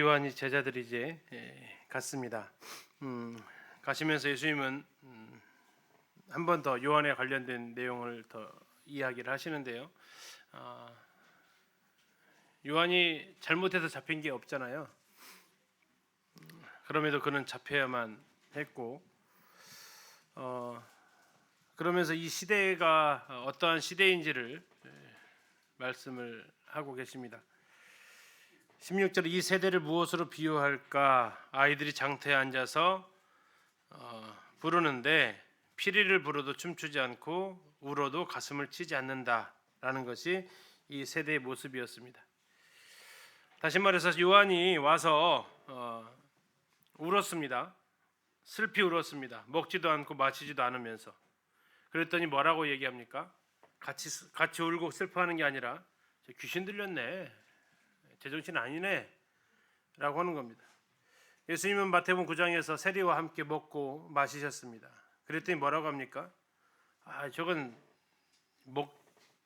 요한이 제자들이 이제 갔습니다. 가시면서 예수님은 한 번 더 요한에 관련된 내용을 더 이야기를 하시는데요. 요한이 잘못해서 잡힌 게 없잖아요. 그럼에도 그는 잡혀야만 했고, 그러면서 이 시대가 어떠한 시대인지를 말씀을 하고 계십니다. 16절, 이 세대를 무엇으로 비유할까? 아이들이 장터에 앉아서 부르는데 피리를 불어도 춤추지 않고 울어도 가슴을 치지 않는다라는 것이 이 세대의 모습이었습니다. 다시 말해서 요한이 와서 울었습니다. 슬피 울었습니다. 먹지도 않고 마시지도 않으면서. 그랬더니 뭐라고 얘기합니까? 같이 울고 슬퍼하는 게 아니라 귀신 들렸네, 제정신 아니네 라고 하는 겁니다. 예수님은 마태복음 9장에서 세리와 함께 먹고 마시셨습니다. 그랬더니 뭐라고 합니까? 저건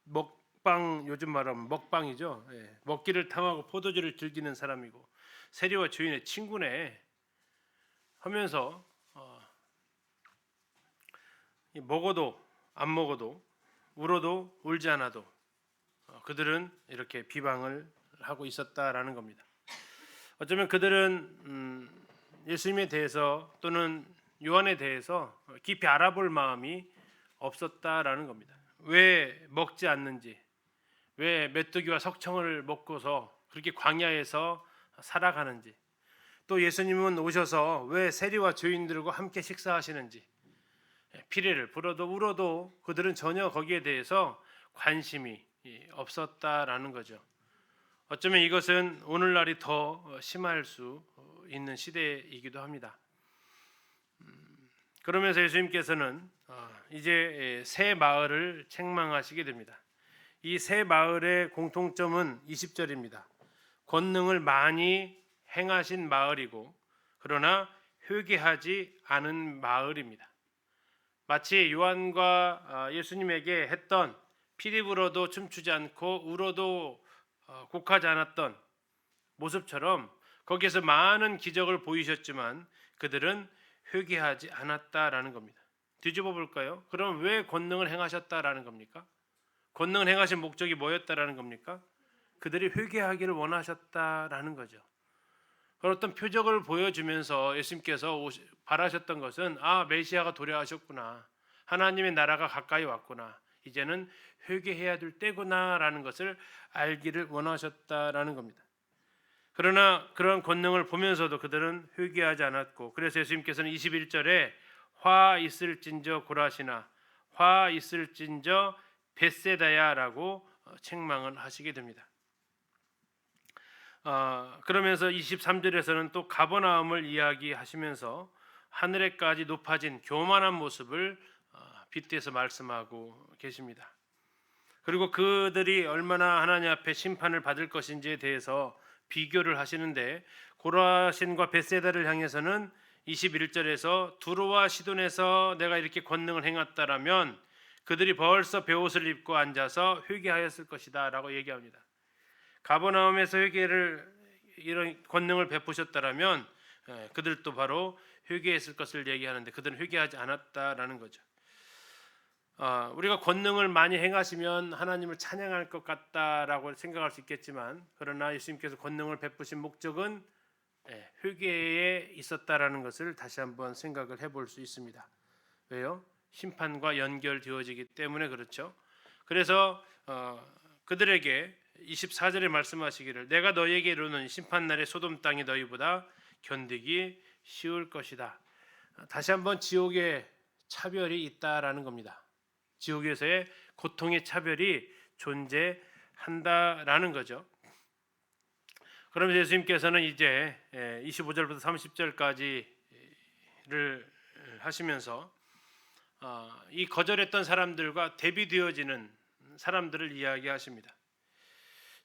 먹방, 요즘 말하면 먹방이죠. 먹기를 탐하고 포도주를 즐기는 사람이고 세리와 주인의 친구네 하면서 먹어도 안 먹어도 울어도 울지 않아도 그들은 이렇게 비방을 하고 있었다라는 겁니다. 어쩌면 그들은 예수님에 대해서 또는 요한에 대해서 깊이 알아볼 마음이 없었다라는 겁니다. 왜 먹지 않는지, 왜 메뚜기와 석청을 먹고서 그렇게 광야에서 살아가는지, 또 예수님은 오셔서 왜 세리와 죄인들과 함께 식사하시는지, 피리를 불어도 울어도 그들은 전혀 거기에 대해서 관심이 없었다라는 거죠. 어쩌면 이것은 오늘날이 더 심할 수 있는 시대이기도 합니다. 그러면서 예수님께서는 이제 새 마을을 책망하시게 됩니다. 이 새 마을의 공통점은 20절입니다. 권능을 많이 행하신 마을이고 그러나 회개하지 않은 마을입니다. 마치 요한과 예수님에게 했던 피리 불어도 춤추지 않고 울어도 곡하지 않았던 모습처럼 거기에서 많은 기적을 보이셨지만 그들은 회개하지 않았다라는 겁니다. 뒤집어 볼까요? 그럼 왜 권능을 행하셨다라는 겁니까? 권능을 행하신 목적이 뭐였다라는 겁니까? 그들이 회개하기를 원하셨다라는 거죠. 어떤 표적을 보여주면서 예수님께서 바라셨던 것은 메시아가 도래하셨구나, 하나님의 나라가 가까이 왔구나, 이제는 회개해야 될 때구나라는 것을 알기를 원하셨다라는 겁니다. 그러나 그런 권능을 보면서도 그들은 회개하지 않았고, 그래서 예수님께서는 21절에 화 있을진저 고라시나, 화 있을진저 벳세다야라고 책망을 하시게 됩니다. 그러면서 23절에서는 또 가버나움을 이야기하시면서 하늘에까지 높아진 교만한 모습을 빗대서 말씀하고 계십니다. 그리고 그들이 얼마나 하나님 앞에 심판을 받을 것인지에 대해서 비교를 하시는데, 고라신과 벳세다를 향해서는 21절에서 두로와 시돈에서 내가 이렇게 권능을 행했다라면 그들이 벌써 베옷을 입고 앉아서 회개하였을 것이다 라고 얘기합니다. 가버나움에서 회개를, 이런 권능을 베푸셨다라면 그들도 바로 회개했을 것을 얘기하는데 그들은 회개하지 않았다라는 거죠. 우리가 권능을 많이 행하시면 하나님을 찬양할 것 같다라고 생각할 수 있겠지만, 그러나 예수님께서 권능을 베푸신 목적은 회개에 있었다라는 것을 다시 한번 생각을 해볼 수 있습니다. 왜요? 심판과 연결되어지기 때문에 그렇죠. 그래서 그들에게 24절에 말씀하시기를 내가 너희에게 이르는 심판날에 소돔 땅이 너희보다 견디기 쉬울 것이다. 다시 한번 지옥의 차별이 있다라는 겁니다. 지옥에서의 고통의 차별이 존재한다라는 거죠. 그러면서 예수님께서는 이제 25절부터 30절까지를 하시면서 이 거절했던 사람들과 대비되어지는 사람들을 이야기하십니다.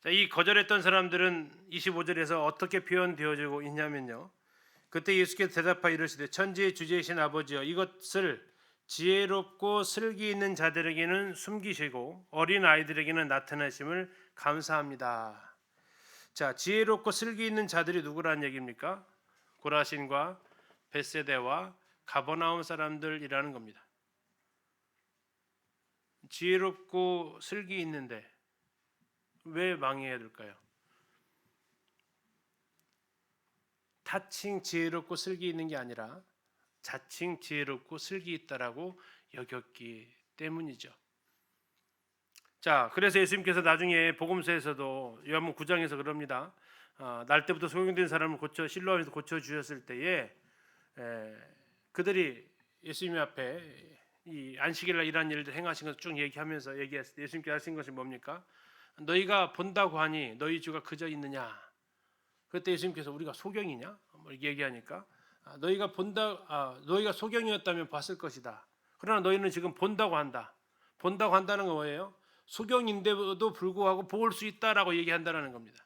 이 거절했던 사람들은 25절에서 어떻게 표현되어지고 있냐면요, 그때 예수께서 대답하여 이르시되 천지의 주제이신 아버지여, 이것을 지혜롭고 슬기 있는 자들에게는 숨기시고 어린 아이들에게는 나타내심을 감사합니다. 자, 지혜롭고 슬기 있는 자들이 누구란 얘기입니까? 고라신과 벳세대와 가버나움 사람들이라는 겁니다. 지혜롭고 슬기 있는데 왜 망해야 될까요? 타칭 지혜롭고 슬기 있는 게 아니라 자칭 지혜롭고 슬기 있다라고 여겼기 때문이죠. 자, 그래서 예수님께서 나중에 복음서에서도 요한복음 9장에서 그럽니다. 날 때부터 소경된 사람을 고쳐 실로암에서 고쳐 주셨을 때에 그들이 예수님 앞에 이 안식일날 이러한 일들 행하신 것을 쭉 얘기하면서 얘기했을 때 예수님께서 하신 것이 뭡니까? 너희가 본다고 하니 너희 주가 그저 있느냐? 그때 예수님께서 우리가 소경이냐? 뭐 이렇게 얘기하니까 너희가 너희가 소경이었다면 봤을 것이다. 그러나 너희는 지금 본다고 한다. 본다고 한다는 건 뭐예요? 소경인데도 불구하고 볼 수 있다라고 얘기한다는 겁니다.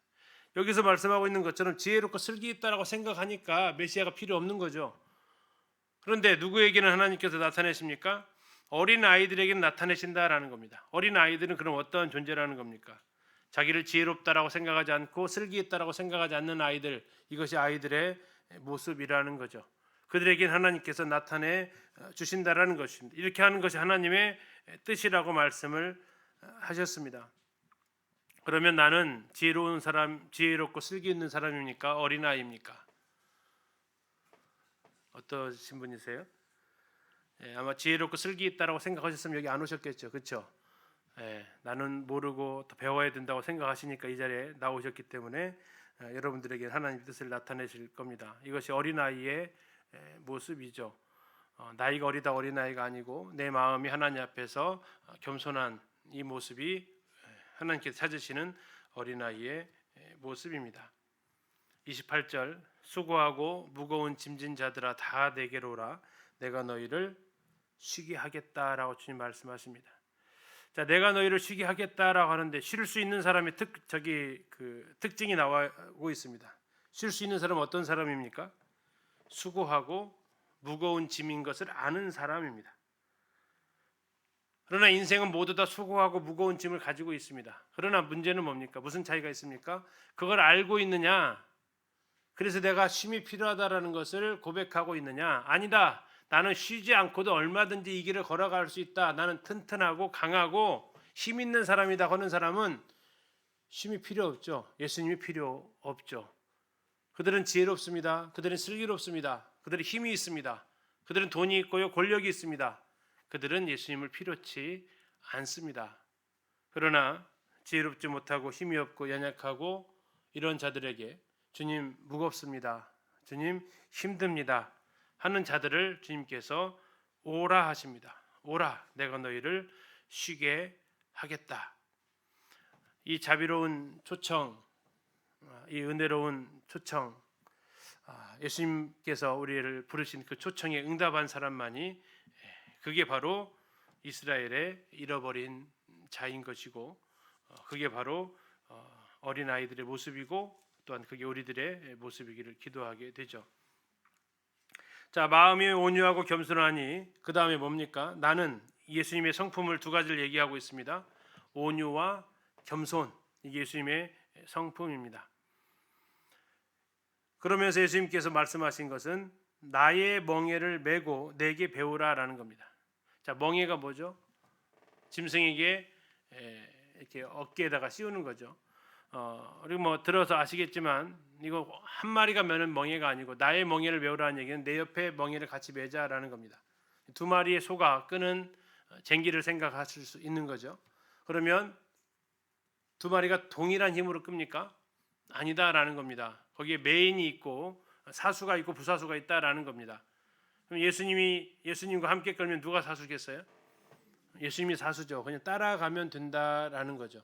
여기서 말씀하고 있는 것처럼 지혜롭고 슬기 있다라고 생각하니까 메시아가 필요 없는 거죠. 그런데 누구에게는 하나님께서 나타내십니까? 어린 아이들에게는 나타내신다라는 겁니다. 어린 아이들은 그럼 어떠한 존재라는 겁니까? 자기를 지혜롭다라고 생각하지 않고 슬기 있다라고 생각하지 않는 아이들, 이것이 아이들의 모습이라는 거죠. 그들에게는 하나님께서 나타내 주신다라는 것입니다. 이렇게 하는 것이 하나님의 뜻이라고 말씀을 하셨습니다. 그러면 나는 지혜로운 사람, 지혜롭고 슬기 있는 사람입니까? 어린아이입니까? 어떠신 분이세요? 아마 지혜롭고 슬기 있다라고 생각하셨으면 여기 안 오셨겠죠. 그렇죠? 나는 모르고 더 배워야 된다고 생각하시니까 이 자리에 나오셨기 때문에 여러분들에게 하나님의 뜻을 나타내실 겁니다. 이것이 어린아이의 모습이죠. 나이가 어리다 어린아이가 아니고 내 마음이 하나님 앞에서 겸손한 이 모습이 하나님께서 찾으시는 어린아이의 모습입니다. 28절 수고하고 무거운 짐진 자들아 다 내게로 오라 내가 너희를 쉬게 하겠다라고 주님 말씀하십니다. 자, 내가 너희를 쉬게 하겠다라고 하는데 쉴 수 있는 사람의 특징이 나오고 있습니다. 쉴 수 있는 사람은 어떤 사람입니까? 수고하고 무거운 짐인 것을 아는 사람입니다. 그러나 인생은 모두 다 수고하고 무거운 짐을 가지고 있습니다. 그러나 문제는 뭡니까? 무슨 차이가 있습니까? 그걸 알고 있느냐? 그래서 내가 쉼이 필요하다라는 것을 고백하고 있느냐? 아니다. 나는 쉬지 않고도 얼마든지 이 길을 걸어갈 수 있다. 나는 튼튼하고 강하고 힘 있는 사람이다 하는 사람은 쉼이 필요 없죠. 예수님이 필요 없죠. 그들은 지혜롭습니다. 그들은 슬기롭습니다. 그들은 힘이 있습니다. 그들은 돈이 있고요. 권력이 있습니다. 그들은 예수님을 필요치 않습니다. 그러나 지혜롭지 못하고 힘이 없고 연약하고 이런 자들에게 주님 무겁습니다. 주님 힘듭니다. 하는 자들을 주님께서 오라 하십니다. 오라 내가 너희를 쉬게 하겠다. 이 자비로운 초청, 이 은혜로운 초청, 예수님께서 우리를 부르신 그 초청에 응답한 사람만이 그게 바로 이스라엘의 잃어버린 자인 것이고 그게 바로 어린아이들의 모습이고 또한 그게 우리들의 모습이기를 기도하게 되죠. 자, 마음이 온유하고 겸손하니 그 다음에 뭡니까? 나는 예수님의 성품을 두 가지를 얘기하고 있습니다. 온유와 겸손, 이게 예수님의 성품입니다. 그러면서 예수님께서 말씀하신 것은 나의 멍에를 메고 내게 배우라라는 겁니다. 자, 멍에가 뭐죠? 짐승에게 이렇게 어깨에다가 씌우는 거죠. 그리고 뭐 들어서 아시겠지만 이거 한 마리가 메는 멍에가 아니고 나의 멍에를 메우라는 얘기는 내 옆에 멍에를 같이 메자라는 겁니다. 두 마리의 소가 끄는 쟁기를 생각하실 수 있는 거죠. 그러면 두 마리가 동일한 힘으로 끕니까? 아니다라는 겁니다. 거기에 메인이 있고 사수가 있고 부사수가 있다라는 겁니다. 그럼 예수님과 함께 끌면 누가 사수겠어요? 예수님이 사수죠. 그냥 따라가면 된다라는 거죠.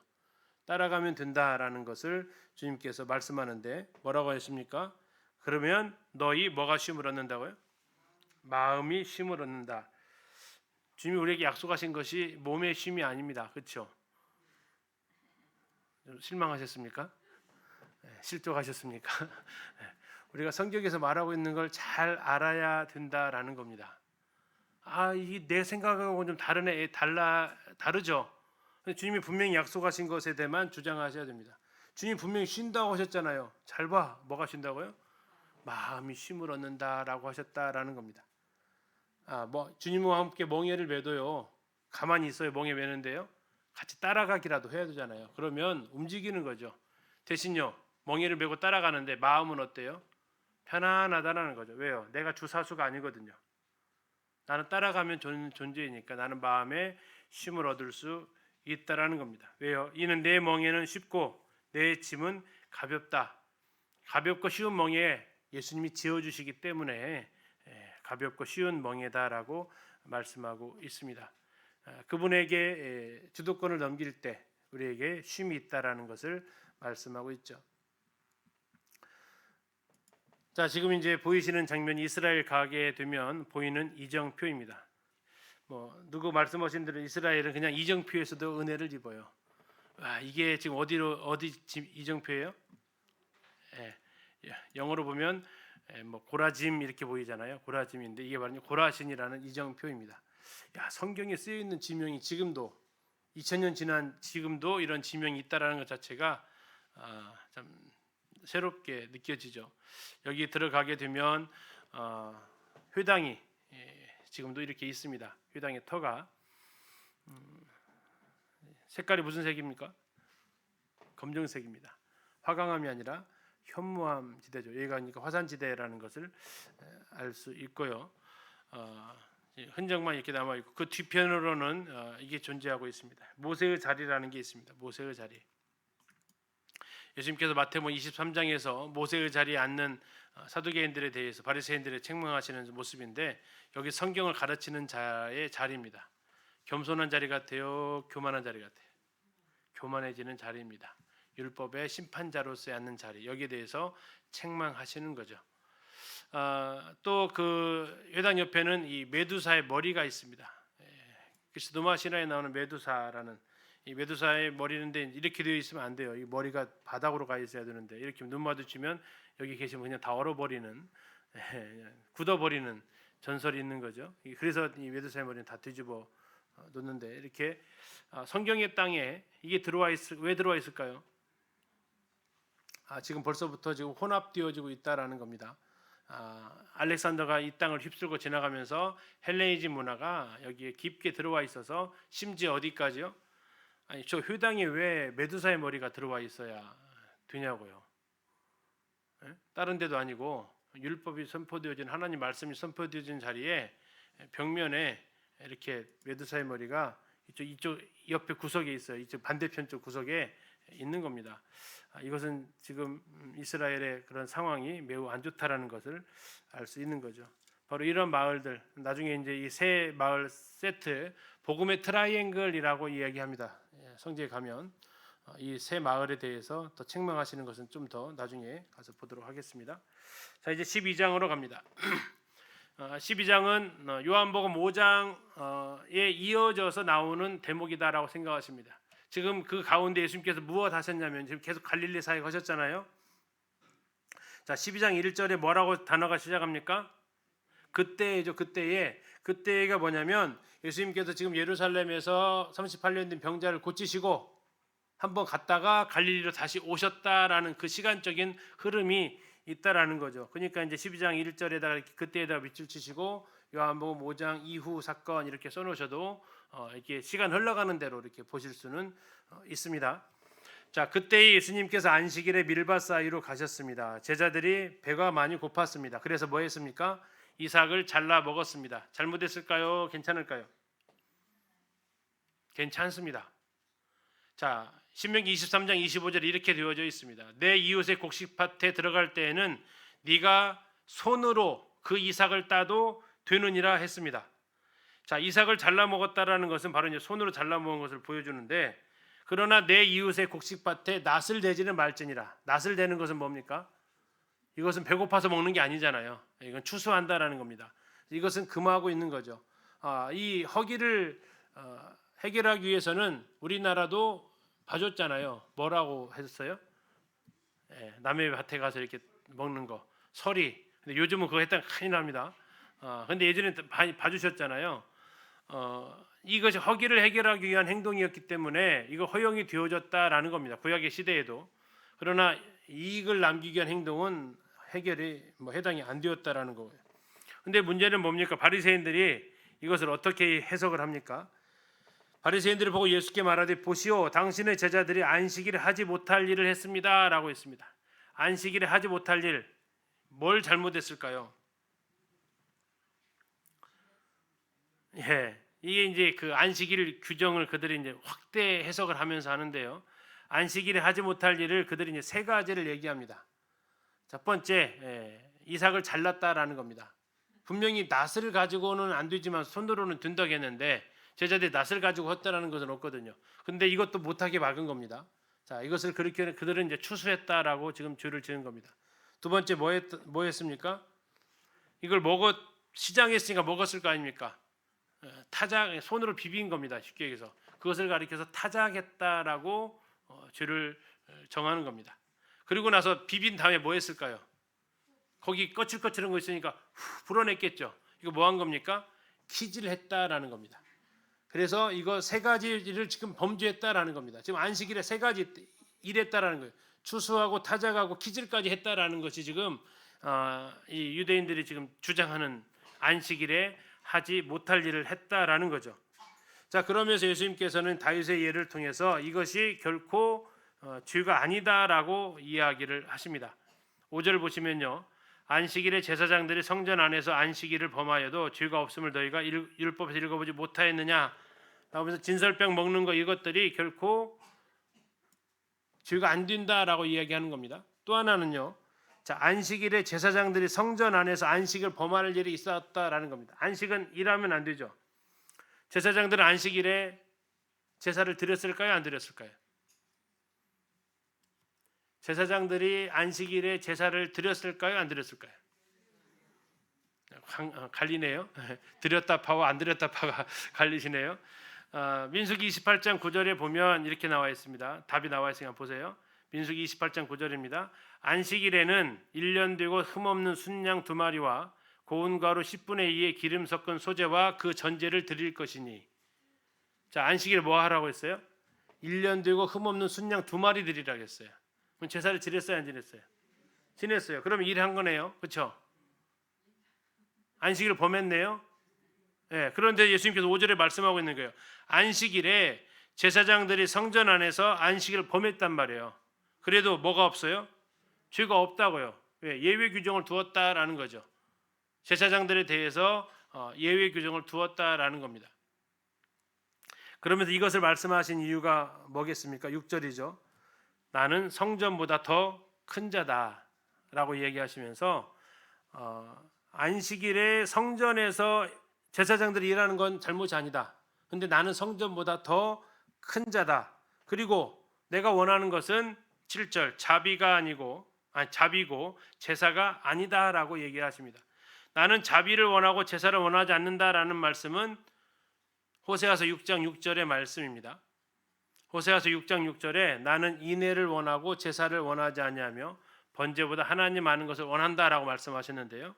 따라가면 된다라는 것을 주님께서 말씀하는데 뭐라고 하십니까? 그러면 너희 뭐가 쉼을 얻는다고요? 마음이 쉼을 얻는다. 주님이 우리에게 약속하신 것이 몸의 쉼이 아닙니다. 그렇죠? 실망하셨습니까? 실족하셨습니까? 우리가 성경에서 말하고 있는 걸 잘 알아야 된다라는 겁니다. 이 내 생각하고 좀 다르죠. 주님이 분명히 약속하신 것에 대해만 주장하셔야 됩니다. 주님 분명히 쉰다고 하셨잖아요. 잘 봐. 뭐가 쉰다고요? 마음이 쉼을 얻는다라고 하셨다라는 겁니다. 뭐 주님과 함께 멍에를 매도요. 가만히 있어요. 멍에 매는데요. 같이 따라가기라도 해야 되잖아요. 그러면 움직이는 거죠. 대신요. 멍에를 메고 따라가는데 마음은 어때요? 편안하다라는 거죠. 왜요? 내가 주사수가 아니거든요. 나는 따라가면 존재이니까 나는 마음에 쉼을 얻을 수 있다라는 겁니다. 왜요? 이는 내 멍에는 쉽고 내 짐은 가볍다. 가볍고 쉬운 멍에 예수님이 지어주시기 때문에 가볍고 쉬운 멍에다라고 말씀하고 있습니다. 그분에게 주도권을 넘길 때 우리에게 쉼이 있다라는 것을 말씀하고 있죠. 자, 지금 이제 보이시는 장면이 이스라엘 가게 되면 보이는 이정표입니다. 뭐 누구 말씀하신 대로 이스라엘은 그냥 이정표에서도 은혜를 입어요. 이게 지금 어디 이정표예요? 영어로 보면 뭐 고라짐 이렇게 보이잖아요. 고라짐인데 이게 바로 고라신이라는 이정표입니다. 성경에 쓰여 있는 지명이 지금도 2000년 지난 지금도 이런 지명이 있다라는 것 자체가 참 새롭게 느껴지죠. 여기 들어가게 되면 회당이 지금도 이렇게 있습니다. 회당의 터가 색깔이 무슨 색입니까? 검정색입니다. 화강암이 아니라 현무암 지대죠. 여기가 그러니까 화산지대라는 것을 알 수 있고요. 흔적만 이렇게 남아 있고 그 뒤편으로는 이게 존재하고 있습니다. 모세의 자리라는 게 있습니다. 모세의 자리. 예수님께서 마태복음 23장에서 모세의 자리에 앉는 사두개인들에 대해서 바리새인들에 책망하시는 모습인데 여기 성경을 가르치는 자의 자리입니다. 겸손한 자리 같아요. 교만한 자리 같아요. 교만해지는 자리입니다. 율법의 심판자로서 앉는 자리. 여기에 대해서 책망하시는 거죠. 또 그 회당 옆에는 이 메두사의 머리가 있습니다. 그리스도마 신화에 나오는 메두사라는 이 메두사의 머리인데 이렇게 되어 있으면 안 돼요. 이 머리가 바닥으로 가 있어야 되는데 이렇게 눈 마주치면 여기 계시면 그냥 다 얼어버리는, 굳어버리는 전설이 있는 거죠. 그래서 이 메두사의 머리는 다 뒤집어 놓는데 이렇게 성경의 땅에 이게 왜 들어와 있을까요? 지금 벌써부터 지금 혼합되어지고 있다라는 겁니다. 알렉산더가 이 땅을 휩쓸고 지나가면서 헬레니즘 문화가 여기에 깊게 들어와 있어서 심지어 어디까지요? 저 회당에 왜 메두사의 머리가 들어와 있어야 되냐고요. 다른 데도 아니고 율법이 선포되어진 하나님 말씀이 선포되어진 자리에 벽면에 이렇게 메두사의 머리가 이쪽 옆에 구석에 있어요. 이쪽 반대편 쪽 구석에 있는 겁니다. 이것은 지금 이스라엘의 그런 상황이 매우 안 좋다라는 것을 알 수 있는 거죠. 바로 이런 마을들, 나중에 이제 이 세 마을 세트, 복음의 트라이앵글이라고 이야기합니다. 성지에 가면 이 세 마을에 대해서 더 책망하시는 것은 좀 더 나중에 가서 보도록 하겠습니다. 자, 이제 12장으로 갑니다. 12장은 요한복음 5장에 이어져서 나오는 대목이다라고 생각하십니다. 지금 그 가운데 예수님께서 무엇 하셨냐면 지금 계속 갈릴리 사역 하셨잖아요. 자, 12장 1절에 뭐라고 단어가 시작합니까? 그때죠. 그때가 뭐냐면 예수님께서 지금 예루살렘에서 38년 된 병자를 고치시고 한번 갔다가 갈릴리로 다시 오셨다라는 그 시간적인 흐름이 있다라는 거죠. 그러니까 이제 12장 1절에다가 그때에다가 밑줄 치시고 요한복음 5장 이후 사건 이렇게 써놓으셔도 이렇게 시간 흘러가는 대로 이렇게 보실 수는 있습니다. 자, 그때 예수님께서 안식일에 밀밭 사이로 가셨습니다. 제자들이 배가 많이 고팠습니다. 그래서 뭐 했습니까? 이삭을 잘라 먹었습니다. 잘못했을까요? 괜찮을까요? 괜찮습니다. 자, 신명기 23장 25절에 이렇게 되어져 있습니다. 내 이웃의 곡식밭에 들어갈 때에는 네가 손으로 그 이삭을 따도 되느니라 했습니다. 자, 이삭을 잘라 먹었다라는 것은 바로 이제 손으로 잘라 먹은 것을 보여주는데, 그러나 내 이웃의 곡식밭에 낫을 대지는 말지니라. 낫을 대는 것은 뭡니까? 이것은 배고파서 먹는 게 아니잖아요. 이건 추수한다라는 겁니다. 이것은 금하고 있는 거죠. 이 허기를 해결하기 위해서는 우리나라도 봐줬잖아요. 뭐라고 했어요? 남의 밭에 가서 이렇게 먹는 거, 서리. 근데 요즘은 그거 했다가 큰일 납니다. 근데 예전에 많이 봐주셨잖아요. 이것이 허기를 해결하기 위한 행동이었기 때문에 이거 허용이 되어졌다라는 겁니다. 구약의 시대에도. 그러나 이익을 남기기 위한 행동은 해결이 해당이 안 되었다라는 거예요. 근데 문제는 뭡니까? 바리새인들이 이것을 어떻게 해석을 합니까? 바리새인들을 보고 예수께 말하되 보시오 당신의 제자들이 안식일에 하지 못할 일을 했습니다라고 했습니다. 안식일에 하지 못할 일, 뭘 잘못했을까요? 이게 이제 그 안식일 규정을 그들이 이제 확대 해석을 하면서 하는데요. 안식일에 하지 못할 일을 그들이 이제 세 가지를 얘기합니다. 첫 번째, 이삭을 잘랐다라는 겁니다. 분명히 낫을 가지고는 안 되지만 손으로는 된다고 했는데 제자들이 낫을 가지고 했다라는 것은 없거든요. 근데 이것도 못하게 막은 겁니다. 자, 이것을 그렇게 그들은 이제 추수했다라고 지금 죄를 지은 겁니다. 두 번째 뭐 했습니까? 이걸 시장에 있으니까 먹었을 거 아닙니까? 타작 손으로 비빈 겁니다. 쉽게 얘기해서 그것을 가리켜서 타작했다라고 죄를 정하는 겁니다. 그리고 나서 비빈 다음에 뭐 했을까요? 거기 거칠거칠한 거 있으니까 불어냈겠죠. 이거 뭐 한 겁니까? 키질 했다라는 겁니다. 그래서 이거 세 가지를 지금 범죄했다라는 겁니다. 지금 안식일에 세 가지 일했다라는 거예요. 추수하고 타작하고 키질까지 했다라는 것이 지금 이 유대인들이 지금 주장하는 안식일에 하지 못할 일을 했다라는 거죠. 자, 그러면서 예수님께서는 다윗의 예를 통해서 이것이 결코 죄가 아니다라고 이야기를 하십니다. 5절 보시면요. 안식일에 제사장들이 성전 안에서 안식일을 범하여도 죄가 없음을 너희가 율법에서 읽어보지 못하였느냐 라면서 진설병 먹는 거 이것들이 결코 죄가 안 된다라고 이야기하는 겁니다. 또 하나는요. 자, 안식일에 제사장들이 성전 안에서 안식을 범할 일이 있었다라는 겁니다. 안식은 일하면 안 되죠. 제사장들은 안식일에 제사를 드렸을까요? 안 드렸을까요? 제사장들이 안식일에 제사를 드렸을까요? 안 드렸을까요? 갈리네요. 드렸다 파와 안 드렸다 파가 갈리시네요. 민수기 28장 9절에 보면 이렇게 나와 있습니다. 답이 나와 있으니까 보세요. 민수기 28장 9절입니다. 안식일에는 1년 되고 흠없는 순양 2마리와 고운 가루 10분의 2의 기름 섞은 소재와 그 전제를 드릴 것이니. 자, 안식일 뭐 하라고 했어요? 1년 되고 흠없는 순양 2마리 드리라고 했어요. 그럼 제사를 지냈어요, 안 지냈어요? 지냈어요. 그럼 일한 거네요. 그렇죠? 안식일을 범했네요. 그런데 예수님께서 5절에 말씀하고 있는 거예요. 안식일에 제사장들이 성전 안에서 안식일을 범했단 말이에요. 그래도 뭐가 없어요? 죄가 없다고요. 예외 규정을 두었다라는 거죠. 제사장들에 대해서 예외 규정을 두었다라는 겁니다. 그러면서 이것을 말씀하신 이유가 뭐겠습니까? 6절이죠. 나는 성전보다 더 큰 자다라고 얘기하시면서 안식일에 성전에서 제사장들이 일하는 건 잘못이 아니다. 근데 나는 성전보다 더 큰 자다. 그리고 내가 원하는 것은 7절 자비고 제사가 아니다라고 얘기하십니다. 나는 자비를 원하고 제사를 원하지 않는다라는 말씀은 호세아서 6장 6절의 말씀입니다. 호세아서 6장 6절에 나는 인애를 원하고 제사를 원하지 아니하며 번제보다 하나님 아는 것을 원한다라고 말씀하셨는데요.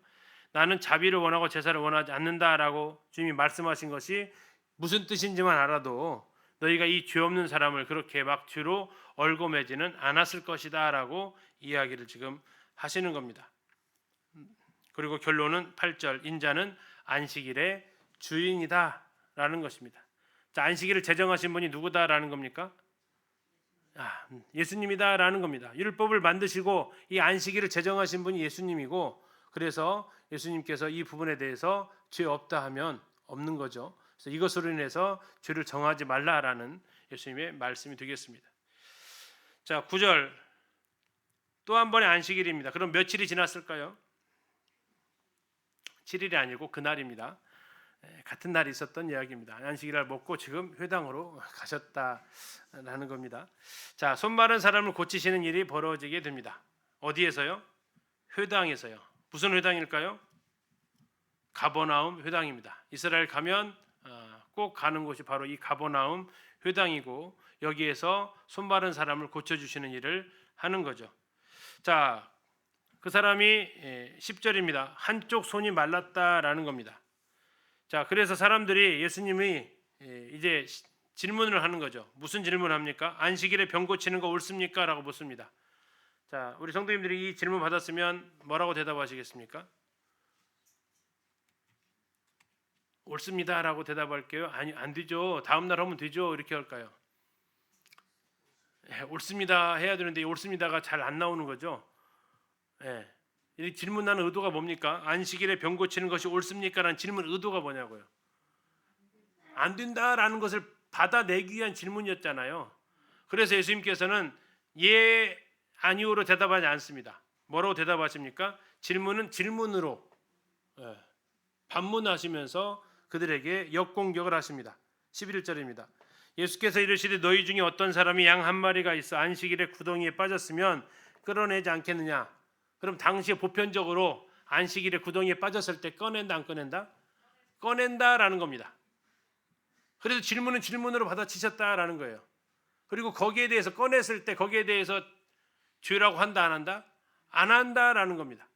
나는 자비를 원하고 제사를 원하지 않는다라고 주님이 말씀하신 것이 무슨 뜻인지만 알아도 너희가 이 죄 없는 사람을 그렇게 막 죄로 얽어매지는 않았을 것이다라고 이야기를 지금 하시는 겁니다. 그리고 결론은 8절 인자는 안식일의 주인이다라는 것입니다. 자, 안식일을 제정하신 분이 누구다라는 겁니까? 예수님이다라는 겁니다. 율법을 만드시고 이 안식일을 제정하신 분이 예수님이고 그래서 예수님께서 이 부분에 대해서 죄 없다 하면 없는 거죠. 그래서 이것으로 인해서 죄를 정하지 말라라는 예수님의 말씀이 되겠습니다. 자, 9절 또 한 번의 안식일입니다. 그럼 며칠이 지났을까요? 7일이 아니고 그날입니다. 같은 날이 있었던 이야기입니다. 안식일을 먹고 지금 회당으로 가셨다라는 겁니다. 자, 손 마른 사람을 고치시는 일이 벌어지게 됩니다. 어디에서요? 회당에서요. 무슨 회당일까요? 가버나움 회당입니다. 이스라엘 가면 꼭 가는 곳이 바로 이 가버나움 회당이고 여기에서 손 마른 사람을 고쳐주시는 일을 하는 거죠. 자, 그 사람이 10절입니다. 한쪽 손이 말랐다라는 겁니다. 자, 그래서 사람들이 예수님이 이제 질문을 하는 거죠. 무슨 질문을 합니까? 안식일에 병 고치는 거 옳습니까? 라고 묻습니다. 자, 우리 성도님들이 이 질문 받았으면 뭐라고 대답하시겠습니까? 옳습니다라고 대답할게요. 아니, 안 되죠. 다음 날 하면 되죠. 이렇게 할까요? 옳습니다 해야 되는데 옳습니다가 잘 안 나오는 거죠. 예. 이 질문하는 의도가 뭡니까? 안식일에 병 고치는 것이 옳습니까라는 질문 의도가 뭐냐고요. 안 된다라는 것을 받아내기 위한 질문이었잖아요. 그래서 예수님께서는 예, 아니오로 대답하지 않습니다. 뭐라고 대답하십니까? 질문은 질문으로 반문하시면서 그들에게 역공격을 하십니다. 11절입니다. 예수께서 이르시되 너희 중에 어떤 사람이 양 한 마리가 있어 안식일에 구덩이에 빠졌으면 끌어내지 않겠느냐? 그럼 당시에 보편적으로 안식일에 구덩이에 빠졌을 때 꺼낸다 안 꺼낸다? 꺼낸다라는 겁니다. 그래서 질문은 질문으로 받아치셨다라는 거예요. 그리고 거기에 대해서 꺼냈을 때 거기에 대해서 죄라고 한다 안 한다? 안 한다라는 겁니다.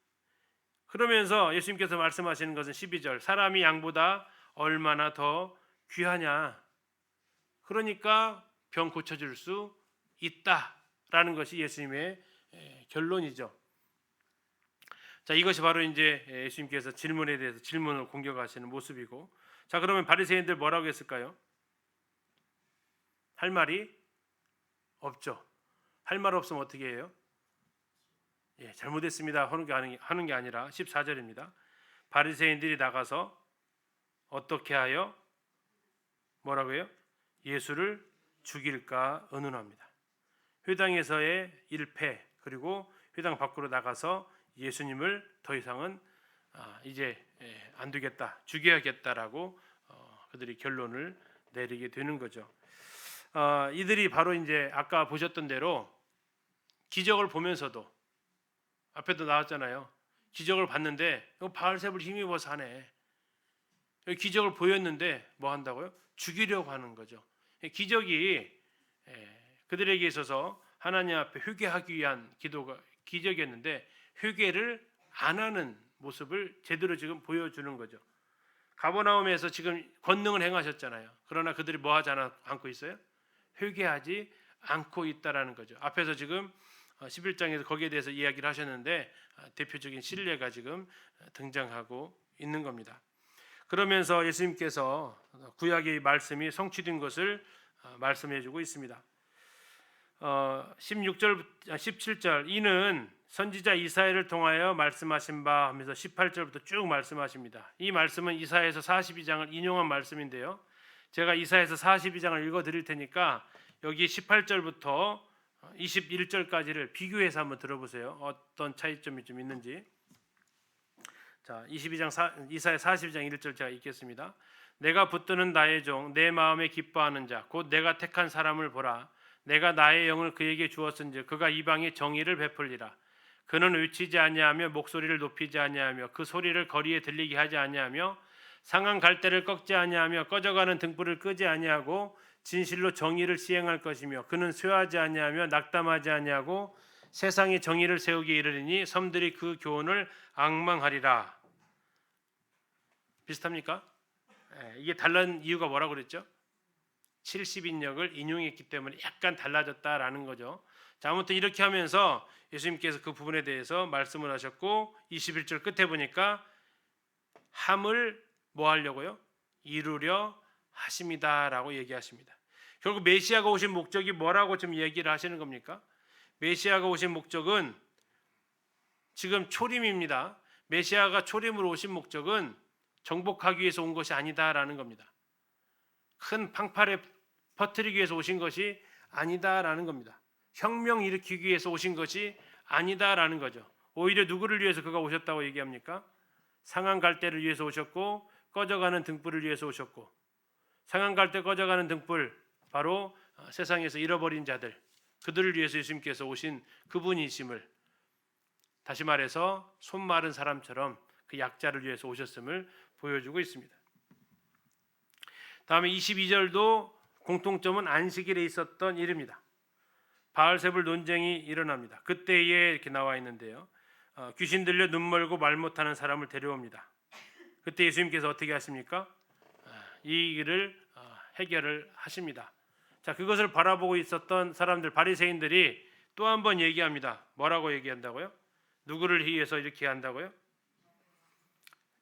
그러면서 예수님께서 말씀하시는 것은 12절 사람이 양보다 얼마나 더 귀하냐. 그러니까 병 고쳐줄 수 있다라는 것이 예수님의 결론이죠. 자, 이것이 바로 이제 예수님께서 질문에 대해서 질문을 공격하시는 모습이고, 자, 그러면 바리새인들 뭐라고 했을까요? 할 말이 없죠. 할 말 없으면 어떻게 해요? 잘못했습니다 하는 게 아니라 14절입니다. 바리새인들이 나가서 어떻게 하여 뭐라고요? 예수를 죽일까 의논합니다. 회당에서의 일패 그리고 회당 밖으로 나가서 예수님을 더 이상은 이제 안 되겠다, 죽여야겠다라고 그들이 결론을 내리게 되는 거죠. 이들이 바로 이제 아까 보셨던 대로 기적을 보면서도 앞에도 나왔잖아요. 기적을 봤는데 바알세불 힘입어서 하네. 기적을 보였는데 뭐 한다고요? 죽이려고 하는 거죠. 기적이 그들에게 있어서 하나님 앞에 회개하기 위한 기도가 기적이었는데 회개를 안 하는 모습을 제대로 지금 보여주는 거죠. 가버나움에서 지금 권능을 행하셨잖아요. 그러나 그들이 뭐 하지 않고 있어요? 회개하지 않고 있다라는 거죠. 앞에서 지금 11장에서 거기에 대해서 이야기를 하셨는데 대표적인 신뢰가 지금 등장하고 있는 겁니다. 그러면서 예수님께서 구약의 말씀이 성취된 것을 말씀해 주고 있습니다. 17절 이는 선지자 이사야를 통하여 말씀하신 바 하면서 18절부터 쭉 말씀하십니다. 이 말씀은 이사야에서 42장을 인용한 말씀인데요. 제가 이사야에서 42장을 읽어 드릴 테니까 여기 18절부터 21절까지를 비교해서 한번 들어보세요. 어떤 차이점이 좀 있는지. 자, 이사야 42장 1절 제가 읽겠습니다. 내가 붙드는 나의 종 내 마음에 기뻐하는 자 곧 내가 택한 사람을 보라. 내가 나의 영을 그에게 주었은즉 그가 이방에 정의를 베풀리라. 그는 외치지 아니하며 목소리를 높이지 아니하며 그 소리를 거리에 들리게 하지 아니하며 상한 갈대를 꺾지 아니하며 꺼져가는 등불을 끄지 아니하고 진실로 정의를 시행할 것이며 그는 쇠하지 아니하며 낙담하지 아니하고 세상에 정의를 세우기 이르리니 섬들이 그 교훈을 앙망하리라. 비슷합니까? 이게 달라진 이유가 뭐라고 그랬죠? 70인역을 인용했기 때문에 약간 달라졌다라는 거죠. 자, 아무튼 이렇게 하면서 예수님께서 그 부분에 대해서 말씀을 하셨고 21절 끝에 보니까 함을 뭐 하려고요? 이루려 하십니다라고 얘기하십니다. 결국 메시아가 오신 목적이 뭐라고 지금 얘기를 하시는 겁니까? 메시아가 오신 목적은 지금 초림입니다. 메시아가 초림으로 오신 목적은 정복하기 위해서 온 것이 아니다라는 겁니다. 큰 팡파를 퍼뜨리기 위해서 오신 것이 아니다라는 겁니다. 혁명 일으키기 위해서 오신 것이 아니다라는 거죠. 오히려 누구를 위해서 그가 오셨다고 얘기합니까? 상한 갈대를 위해서 오셨고 꺼져가는 등불을 위해서 오셨고, 상한 갈대 꺼져가는 등불 바로 세상에서 잃어버린 자들, 그들을 위해서 예수님께서 오신 그분이심을, 다시 말해서 손 마른 사람처럼 그 약자를 위해서 오셨음을 보여주고 있습니다. 다음에 22절도 공통점은 안식일에 있었던 일입니다. 바알세불 논쟁이 일어납니다. 그때에 이렇게 나와 있는데요. 귀신 들려 눈 멀고 말 못하는 사람을 데려옵니다. 그때 예수님께서 어떻게 하십니까? 이 일을 해결을 하십니다. 자, 그것을 바라보고 있었던 사람들, 바리새인들이 또 한 번 얘기합니다. 뭐라고 얘기한다고요? 누구를 위해서 이렇게 한다고요?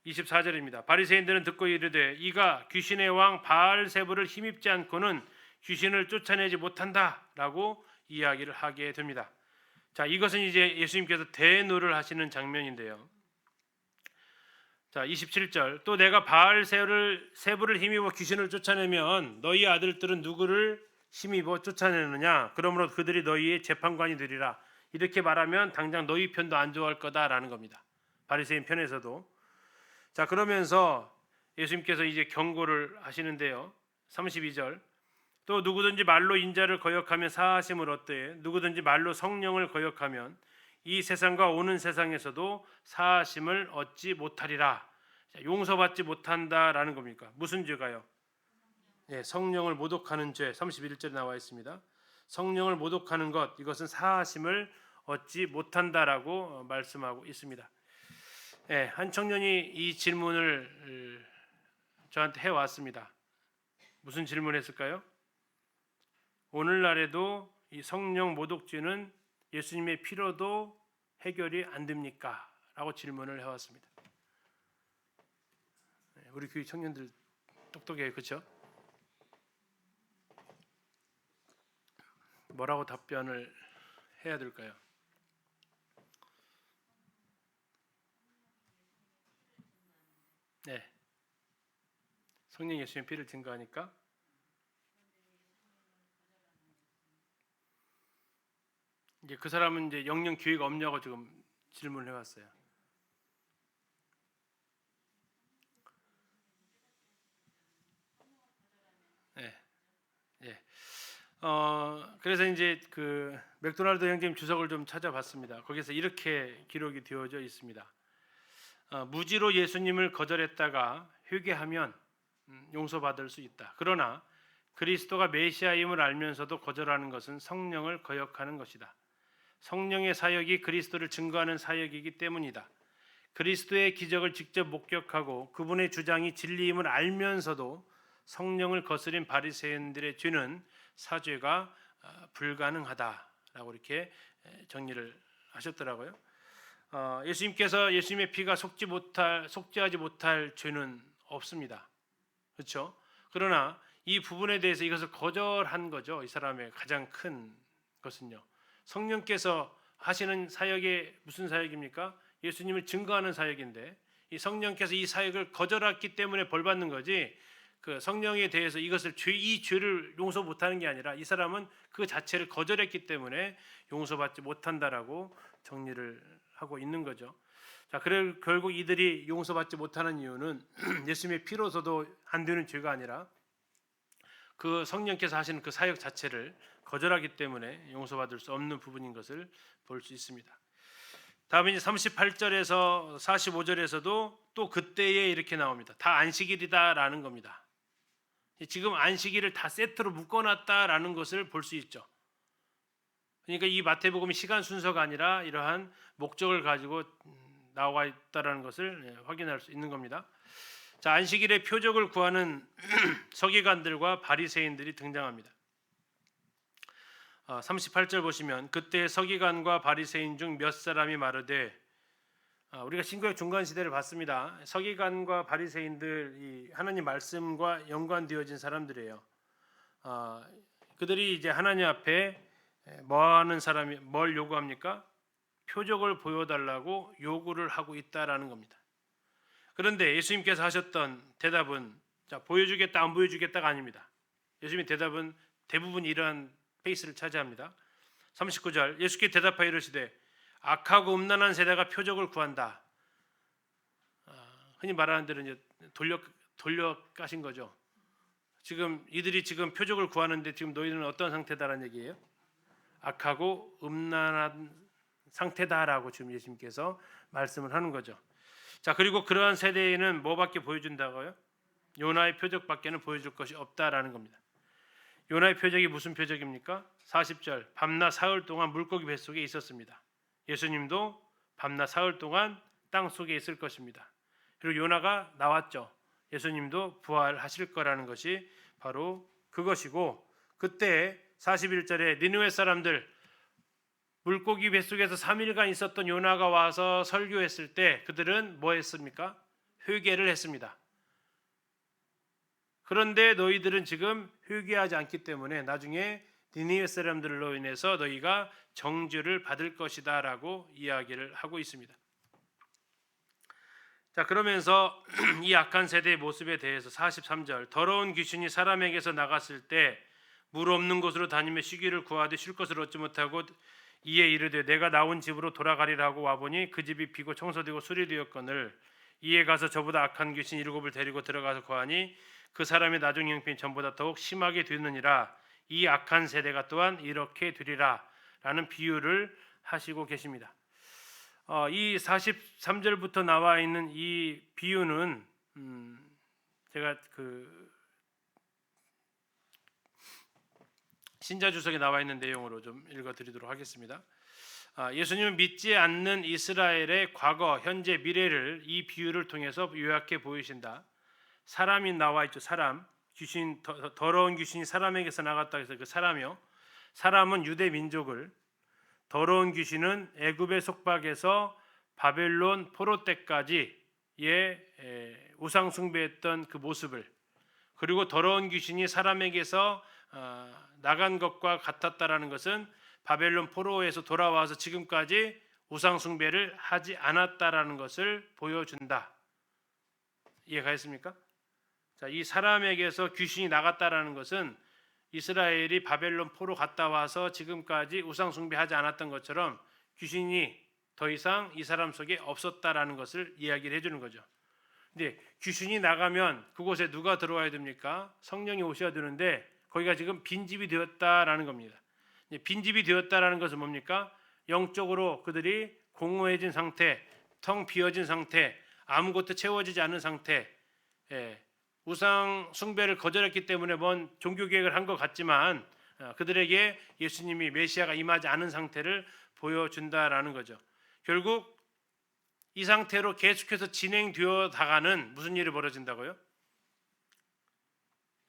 24절입니다. 바리새인들은 듣고 이르되 이가 귀신의 왕 바알세불을 힘입지 않고는 귀신을 쫓아내지 못한다라고 이야기를 하게 됩니다. 자, 이것은 이제 예수님께서 대노를 하시는 장면인데요. 자, 27절. 또 내가 바알세불을 힘입어 귀신을 쫓아내면 너희 아들들은 누구를 힘입어 쫓아내느냐? 그러므로 그들이 너희의 재판관이 되리라. 이렇게 말하면 당장 너희 편도 안 좋아할 거다라는 겁니다. 바리새인 편에서도. 자, 그러면서 예수님께서 이제 경고를 하시는데요. 32절. 또 누구든지 말로 인자를 거역하면 사하심을 얻되 누구든지 말로 성령을 거역하면 이 세상과 오는 세상에서도 사하심을 얻지 못하리라. 자, 용서받지 못한다라는 겁니까? 무슨 죄가요? 네, 성령을 모독하는 죄. 31절에 나와 있습니다. 성령을 모독하는 것, 이것은 사하심을 얻지 못한다라고 말씀하고 있습니다. 네, 한 청년이 이 질문을 저한테 해왔습니다. 무슨 질문했을까요? 오늘날에도 이 성령 모독죄는 예수님의 피로도 해결이 안 됩니까? 라고 질문을 해왔습니다. 우리 교회 청년들 똑똑해요, 그렇죠? 뭐라고 답변을 해야 될까요? 네, 성령 예수님의 피를 증거하니까 이제 그 사람은 이제 영영 기회가 없냐고 지금 질문을 해왔어요. 네, 예. 그래서 이제 그 맥도날드 형제님 주석을 좀 찾아봤습니다. 거기서 이렇게 기록이 되어져 있습니다. 무지로 예수님을 거절했다가 회개하면 용서받을 수 있다. 그러나 그리스도가 메시아임을 알면서도 거절하는 것은 성령을 거역하는 것이다. 성령의 사역이 그리스도를 증거하는 사역이기 때문이다. 그리스도의 기적을 직접 목격하고 그분의 주장이 진리임을 알면서도 성령을 거스린 바리새인들의 죄는 사죄가 불가능하다라고 이렇게 정리를 하셨더라고요. 예수님께서 예수님의 피가 속죄하지 못할 죄는 없습니다. 그렇죠? 그러나 이 부분에 대해서 이것을 거절한 거죠. 이 사람의 가장 큰 것은요. 성령께서 하시는 사역이 무슨 사역입니까? 예수님을 증거하는 사역인데 이 성령께서 이 사역을 거절했기 때문에 벌 받는 거지. 그 성령에 대해서 이 죄를 용서 못하는 게 아니라 이 사람은 그 자체를 거절했기 때문에 용서받지 못한다라고 정리를 하고 있는 거죠. 자, 그래 결국 이들이 용서받지 못하는 이유는 예수님의 피로서도 안 되는 죄가 아니라 그 성령께서 하시는 그 사역 자체를 거절하기 때문에 용서받을 수 없는 부분인 것을 볼 수 있습니다. 다음에 이제 38절에서 45절에서도 또 그때에 이렇게 나옵니다. 다 안식일이다라는 겁니다. 지금 안식일을 다 세트로 묶어놨다라는 것을 볼 수 있죠. 그러니까 이 마태복음이 시간 순서가 아니라 이러한 목적을 가지고 나와 있다라는 것을 확인할 수 있는 겁니다. 자, 안식일의 표적을 구하는 서기관들과 바리새인들이 등장합니다. 38절 보시면 그때 서기관과 바리새인 중 몇 사람이 마르되 우리가 신구약 중간 시대를 봤습니다. 서기관과 바리새인들이 하나님 말씀과 연관되어진 사람들이에요. 그들이 이제 하나님 앞에 뭐하는 사람이 뭘 요구합니까? 표적을 보여달라고 요구를 하고 있다라는 겁니다. 그런데 예수님께서 하셨던 대답은 자, 보여주겠다 안 보여주겠다가 아닙니다. 예수님의 대답은 대부분 이러한 페이스를 차지합니다. 39절 예수께 대답하여 이르시되 악하고 음란한 세대가 표적을 구한다. 흔히 말하는 대로 이제 돌려 까신 거죠. 지금 이들이 지금 표적을 구하는데 지금 너희는 어떤 상태다라는 얘기예요? 악하고 음란한 상태다라고 지금 예수님께서 말씀을 하는 거죠. 자, 그리고 그러한 세대에는 뭐밖에 보여준다고요? 요나의 표적밖에는 보여줄 것이 없다라는 겁니다. 요나의 표적이 무슨 표적입니까? 40절 밤낮 사흘 동안 물고기 뱃속에 있었습니다. 예수님도 밤낮 사흘 동안 땅 속에 있을 것입니다. 그리고 요나가 나왔죠. 예수님도 부활하실 거라는 것이 바로 그것이고 그때 41절에 니느웨 사람들 물고기 뱃속에서 3일간 있었던 요나가 와서 설교했을 때 그들은 뭐 했습니까? 회개를 했습니다. 그런데 너희들은 지금 회개하지 않기 때문에 나중에 니느웨 사람들로 인해서 너희가 정죄를 받을 것이다 라고 이야기를 하고 있습니다. 자, 그러면서 이 악한 세대의 모습에 대해서 43절, 더러운 귀신이 사람에게서 나갔을 때 물 없는 곳으로 다니며 쉬기를 구하되 쉴 것을 얻지 못하고 이에 이르되 내가 나온 집으로 돌아가리라 하고 와보니 그 집이 비고 청소되고 수리되었거늘 이에 가서 저보다 악한 귀신 7을 데리고 들어가서 거하니 그 사람의 나중 형편이 전보다 더욱 심하게 되느니라. 이 악한 세대가 또한 이렇게 되리라 라는 비유를 하시고 계십니다. 이 43절부터 나와 있는 이 비유는 제가 신자주석에 나와 있는 내용으로 좀 읽어드리도록 하겠습니다. 예수님은 믿지 않는 이스라엘의 과거, 현재, 미래를 이 비유를 통해서 요약해 보이신다. 사람이 나와 있죠. 사람, 귀신, 더러운 귀신이 사람에게서 나갔다 해서 그 사람이요. 사람은 유대 민족을, 더러운 귀신은 애굽의 속박에서 바벨론 포로 때까지의 우상 숭배했던 그 모습을, 그리고 더러운 귀신이 사람에게서 나간 것과 같았다라는 것은 바벨론 포로에서 돌아와서 지금까지 우상 숭배를 하지 않았다라는 것을 보여준다. 이해가 했습니까? 자, 이 사람에게서 귀신이 나갔다라는 것은 이스라엘이 바벨론 포로 갔다 와서 지금까지 우상 숭배하지 않았던 것처럼 귀신이 더 이상 이 사람 속에 없었다라는 것을 이야기를 해주는 거죠. 근데 귀신이 나가면 그곳에 누가 들어와야 됩니까? 성령이 오셔야 되는데 거기가 지금 빈집이 되었다라는 겁니다. 빈집이 되었다라는 것은 뭡니까? 영적으로 그들이 공허해진 상태, 텅 비어진 상태, 아무것도 채워지지 않은 상태, 우상 숭배를 거절했기 때문에 뭔 종교 개혁을 한 것 같지만 그들에게 예수님이 메시아가 임하지 않은 상태를 보여준다라는 거죠. 결국 이 상태로 계속해서 진행되어 다가는 무슨 일이 벌어진다고요?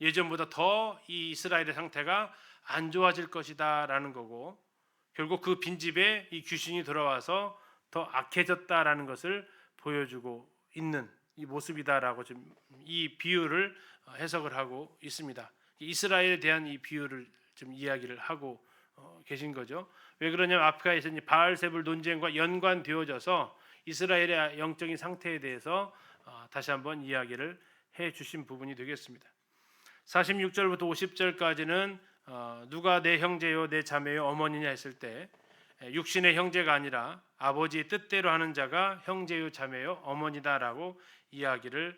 예전보다 더 이 이스라엘의 상태가 안 좋아질 것이다라는 거고, 결국 그 빈집에 이 귀신이 들어와서 더 악해졌다라는 것을 보여주고 있는 이 모습이다라고 지금 이 비유를 해석을 하고 있습니다. 이스라엘에 대한 이 비유를 좀 이야기를 하고 계신 거죠. 왜 그러냐면 아프리카에서 이제 바알세불 논쟁과 연관되어져서 이스라엘의 영적인 상태에 대해서 다시 한번 이야기를 해 주신 부분이 되겠습니다. 46절부터 50절까지는 누가 내 형제요 내 자매요 어머니냐 했을 때 육신의 형제가 아니라 아버지의 뜻대로 하는 자가 형제요 자매요 어머니다라고 이야기를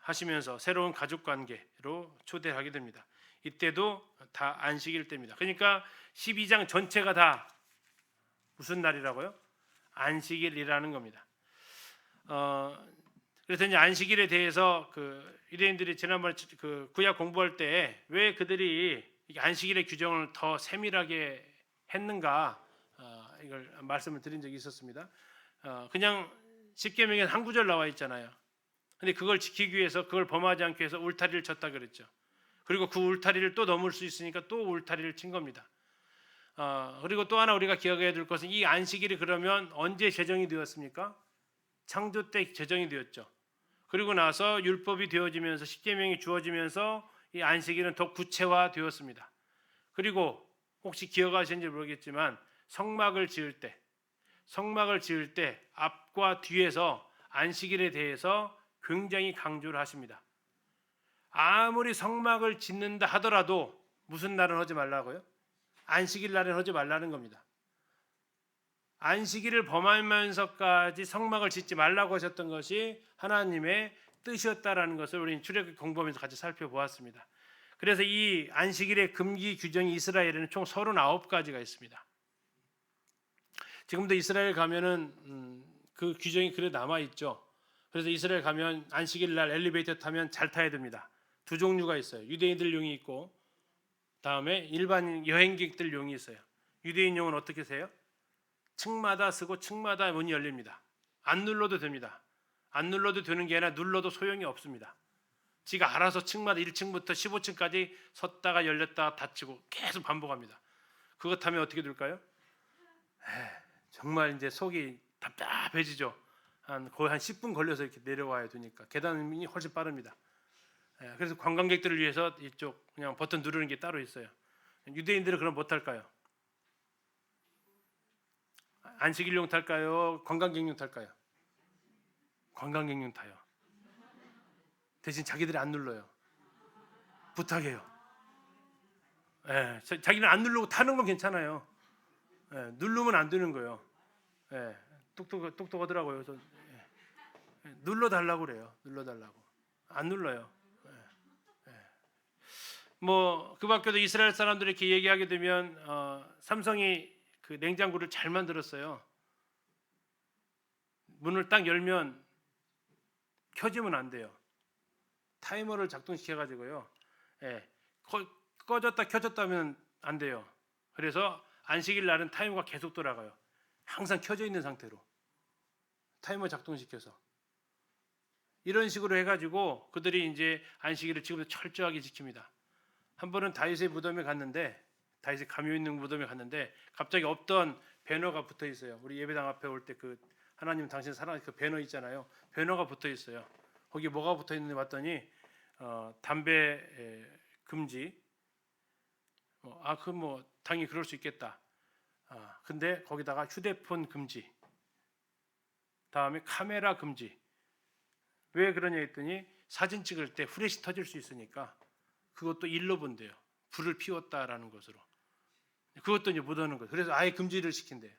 하시면서 새로운 가족관계로 초대하게 됩니다. 이때도 다 안식일 때입니다. 그러니까 12장 전체가 다 무슨 날이라고요? 안식일이라는 겁니다. 그래서 이제 안식일에 대해서 유대인들이 지난번에 구약 공부할 때 왜 그들이 안식일의 규정을 더 세밀하게 했는가 이걸 말씀을 드린 적이 있었습니다. 그냥 십계명에 한 구절 나와 있잖아요. 근데 그걸 지키기 위해서 그걸 범하지 않기 위해서 울타리를 쳤다 그랬죠. 그리고 그 울타리를 또 넘을 수 있으니까 또 울타리를 친 겁니다. 그리고 또 하나 우리가 기억해야 될 것은 이 안식일이 그러면 언제 제정이 되었습니까? 창조 때 제정이 되었죠. 그리고 나서 율법이 되어지면서 십계명이 주어지면서 이 안식일은 더 구체화되었습니다. 그리고 혹시 기억하시는지 모르겠지만 성막을 지을 때 앞과 뒤에서 안식일에 대해서 굉장히 강조를 하십니다. 아무리 성막을 짓는다 하더라도 무슨 날은 하지 말라고요? 안식일 날은 하지 말라는 겁니다. 안식일을 범하면서까지 성막을 짓지 말라고 하셨던 것이 하나님의 뜻이었다라는 것을 우리는 출애굽기 공부하면서 같이 살펴보았습니다. 그래서 이 안식일의 금기 규정이 이스라엘에는 총 39가지가 있습니다. 지금도 이스라엘 가면은 그 규정이 그래 남아 있죠. 그래서 이스라엘 가면 안식일 날 엘리베이터 타면 잘 타야 됩니다. 두 종류가 있어요. 유대인들 용이 있고 다음에 일반 여행객들 용이 있어요. 유대인 용은 어떻게 세요? 층마다 쓰고 층마다 문이 열립니다. 안 눌러도 됩니다. 안 눌러도 되는 게 아니라 눌러도 소용이 없습니다. 지가 알아서 층마다 1층부터 15층까지 섰다가 열렸다가 닫히고 계속 반복합니다. 그것 하면 어떻게 될까요? 정말 이제 속이 답답해지죠. 거의 한 10분 걸려서 이렇게 내려와야 되니까 계단이 훨씬 빠릅니다. 그래서 관광객들을 위해서 이쪽 그냥 버튼 누르는 게 따로 있어요. 유대인들은 그럼 못 탈까요? 안식일용 탈까요? 관광객용 탈까요? 관광객용 타요. 대신 자기들이 안 눌러요. 부탁해요. 자기는 안 누르고 타는 건 괜찮아요. 누르면 안 되는 거예요. 똑똑하더라고요. 그래서 눌러달라고 그래요. 눌러달라고. 안 눌러요. 뭐 그 밖에도 이스라엘 사람들이 이렇게 얘기하게 되면 삼성이 그 냉장고를 잘 만들었어요. 문을 딱 열면 켜지면 안 돼요. 타이머를 작동시켜 가지고요. 꺼졌다 켜졌다 하면 안 돼요. 그래서 안식일 날은 타이머가 계속 돌아가요. 항상 켜져 있는 상태로 타이머 작동시켜서 이런 식으로 해가지고 그들이 이제 안식일을 지금부터 철저하게 지킵니다. 한 번은 다윗의 무덤에 갔는데 다윗이 감유 있는 무덤에 갔는데 갑자기 없던 배너가 붙어 있어요. 우리 예배당 앞에 올 때 그 하나님 당신 사랑 그 배너 있잖아요. 배너가 붙어 있어요. 거기 뭐가 붙어 있는지 봤더니 담배 금지. 뭐 당연히 그럴 수 있겠다. 근데 거기다가 휴대폰 금지. 다음에 카메라 금지. 왜 그러냐 했더니 사진 찍을 때 후레쉬 터질 수 있으니까 그것도 일로 본대요. 불을 피웠다라는 것으로. 그것도 이제 못 하는 거예요. 그래서 아예 금지를 시킨대요.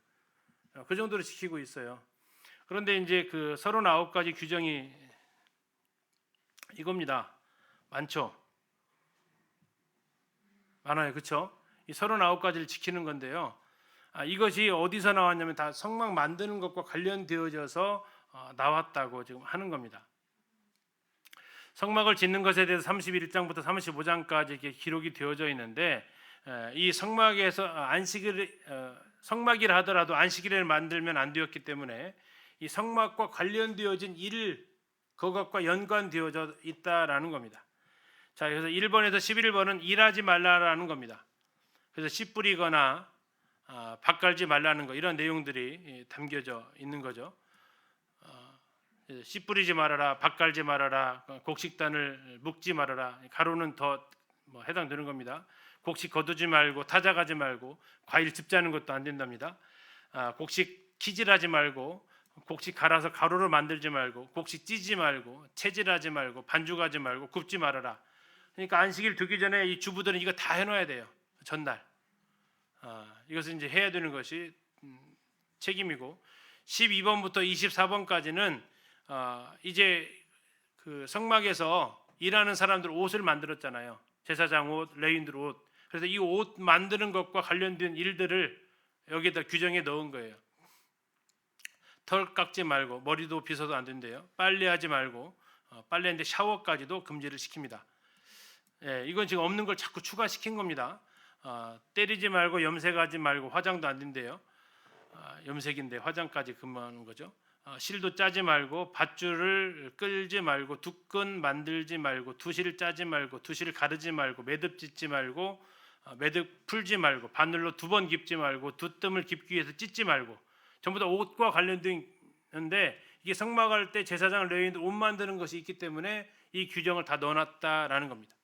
그 정도로 지키고 있어요. 그런데 이제 그 39가지 규정이 이겁니다. 많죠? 많아요. 그렇죠? 이 39가지를 지키는 건데요. 이것이 어디서 나왔냐면 다 성막 만드는 것과 관련되어져서 나왔다고 지금 하는 겁니다. 성막을 짓는 것에 대해서 31장부터 35장까지 이렇게 기록이 되어져 있는데 이 성막에서 성막이라 하더라도 안식일을 만들면 안 되었기 때문에 이 성막과 관련되어진 일 그것과 연관되어져 있다라는 겁니다. 자, 그래서 1번에서 11번은 일하지 말라라는 겁니다. 그래서 씨 뿌리거나 밭 갈지 말라는 거 이런 내용들이 담겨져 있는 거죠. 씨 뿌리지 말아라, 밭 갈지 말아라, 곡식단을 묶지 말아라. 가로는 더 해당되는 겁니다. 곡식 거두지 말고 타작하지 말고 과일 즙자는 것도 안 된답니다. 곡식 키질하지 말고 곡식 갈아서 가루를 만들지 말고 곡식 찌지 말고 채질하지 말고 반죽하지 말고 굽지 말아라. 그러니까 안식일 두기 전에 이 주부들은 이거 다 해놔야 돼요. 전날. 이것을 이제 해야 되는 것이 책임이고 12번부터 24번까지는 이제 그 성막에서 일하는 사람들 옷을 만들었잖아요. 제사장 옷, 레위인들 옷. 그래서 이 옷 만드는 것과 관련된 일들을 여기다 규정에 넣은 거예요. 털 깎지 말고 머리도 빗어도 안 된대요. 빨래하지 말고 빨래인데 샤워까지도 금지를 시킵니다. 이건 지금 없는 걸 자꾸 추가시킨 겁니다. 때리지 말고 염색하지 말고 화장도 안 된대요. 염색인데 화장까지 금하는 거죠. 실도 짜지 말고 밧줄을 끌지 말고 두끈 만들지 말고 두실 짜지 말고 두실 가르지 말고 매듭 짓지 말고 매듭 풀지 말고 바늘로 2번 깁지 말고 두뜸을 깁기 위해서 찢지 말고 전부 다 옷과 관련된데 이게 성막할 때 제사장 레위인들 옷 만드는 것이 있기 때문에 이 규정을 다 넣어놨다라는 겁니다.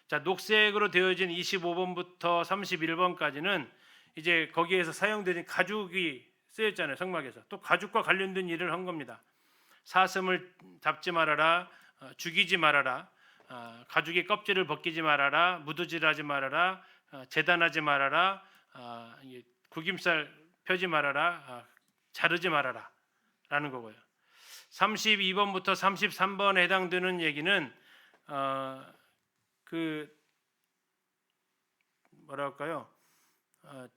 자, 녹색으로 되어진 25번부터 31번까지는 이제 거기에서 사용되는 가죽이 쓰였잖아요. 성막에서 또 가죽과 관련된 일을 한 겁니다. 사슴을 잡지 말아라, 죽이지 말아라, 가죽의 껍질을 벗기지 말아라, 무드질하지 말아라, 재단하지 말아라, 구김살 펴지 말아라, 자르지 말아라 라는 거고요. 32번부터 33번에 해당되는 얘기는 그 뭐라 할까요?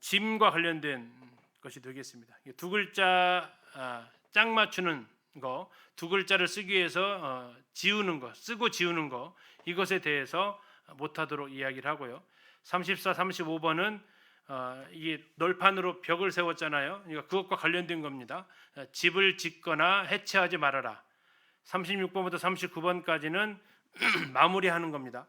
짐과 관련된 것이 되겠습니다. 두 글자 짝 맞추는 거, 두 글자를 쓰기 위해서 지우는 거, 쓰고 지우는 거 이것에 대해서 못하도록 이야기를 하고요. 34, 35번은 이게 널판으로 벽을 세웠잖아요. 그러니까 그것과 관련된 겁니다. 집을 짓거나 해체하지 말아라. 36번부터 39번까지는 마무리하는 겁니다.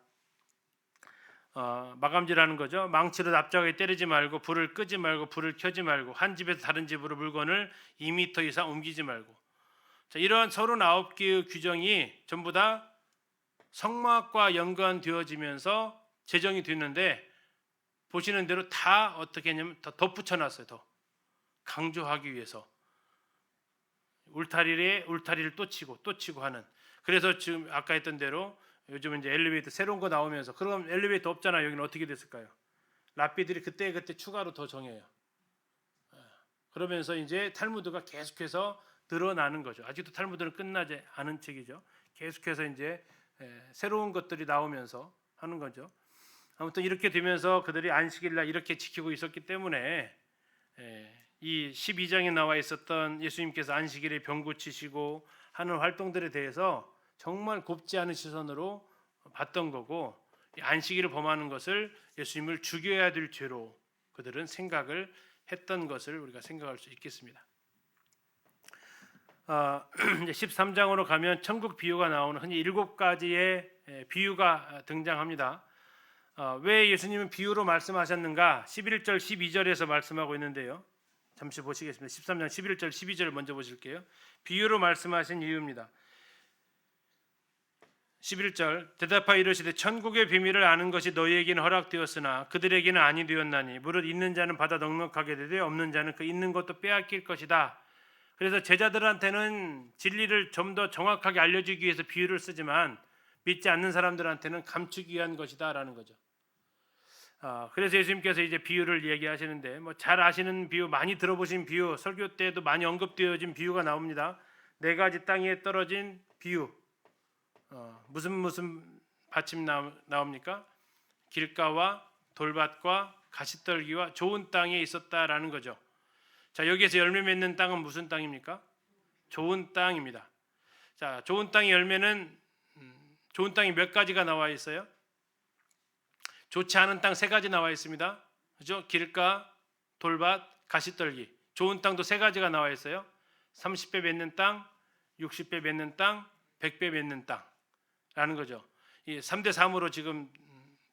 마감질하는 거죠. 망치로 납작하게 때리지 말고 불을 끄지 말고 불을 켜지 말고 한 집에서 다른 집으로 물건을 2m 이상 옮기지 말고. 자, 이러한 39개의 규정이 전부 다 성막과 연관되어지면서 제정이 됐는데 보시는 대로 다 어떻게 했냐면 더 덧붙여놨어요. 더 강조하기 위해서 울타리를 또 치고 하는. 그래서 지금 아까 했던 대로 요즘은 이제 엘리베이터 새로운 거 나오면서 그럼 엘리베이터 없잖아요. 여기는 어떻게 됐을까요? 랍비들이 그때 추가로 더 정해요. 그러면서 이제 탈무드가 계속해서 늘어나는 거죠. 아직도 탈무드는 끝나지 않은 책이죠. 계속해서 이제 새로운 것들이 나오면서 하는 거죠. 아무튼 이렇게 되면서 그들이 안식일날 이렇게 지키고 있었기 때문에 이 12장에 나와 있었던 예수님께서 안식일에 병 고치시고 하는 활동들에 대해서 정말 곱지 않은 시선으로 봤던 거고, 안식일을 범하는 것을 예수님을 죽여야 될 죄로 그들은 생각을 했던 것을 우리가 생각할 수 있겠습니다. 이제 13장으로 가면 천국 비유가 나오는 흔히 7가지의 비유가 등장합니다. 왜 예수님은 비유로 말씀하셨는가? 11절 12절에서 말씀하고 있는데요. 잠시 보시겠습니다. 13장 11절 12절 먼저 보실게요. 비유로 말씀하신 이유입니다. 11절 대답하여 이르시되 천국의 비밀을 아는 것이 너희에게는 허락되었으나 그들에게는 아니 되었나니 무릇 있는 자는 받아 넉넉하게 되되 없는 자는 그 있는 것도 빼앗길 것이다. 그래서 제자들한테는 진리를 좀 더 정확하게 알려주기 위해서 비유를 쓰지만 믿지 않는 사람들한테는 감추기 위한 것이다라는 거죠. 그래서 예수님께서 이제 비유를 얘기하시는데 뭐 잘 아시는 비유, 많이 들어보신 비유, 설교 때도 많이 언급되어진 비유가 나옵니다. 4가지 땅에 떨어진 비유. 무슨 받침 나옵니까? 길가와 돌밭과 가시떨기와 좋은 땅에 있었다라는 거죠. 자, 여기에서 열매 맺는 땅은 무슨 땅입니까? 좋은 땅입니다. 자, 좋은 땅의 열매는 좋은 땅이 몇 가지가 나와 있어요? 좋지 않은 땅 3가지 나와 있습니다. 그죠? 길가, 돌밭, 가시떨기. 좋은 땅도 3가지가 나와 있어요. 30배 맺는 땅, 60배 맺는 땅, 100배 맺는 땅라는 거죠. 이 3대 3으로 지금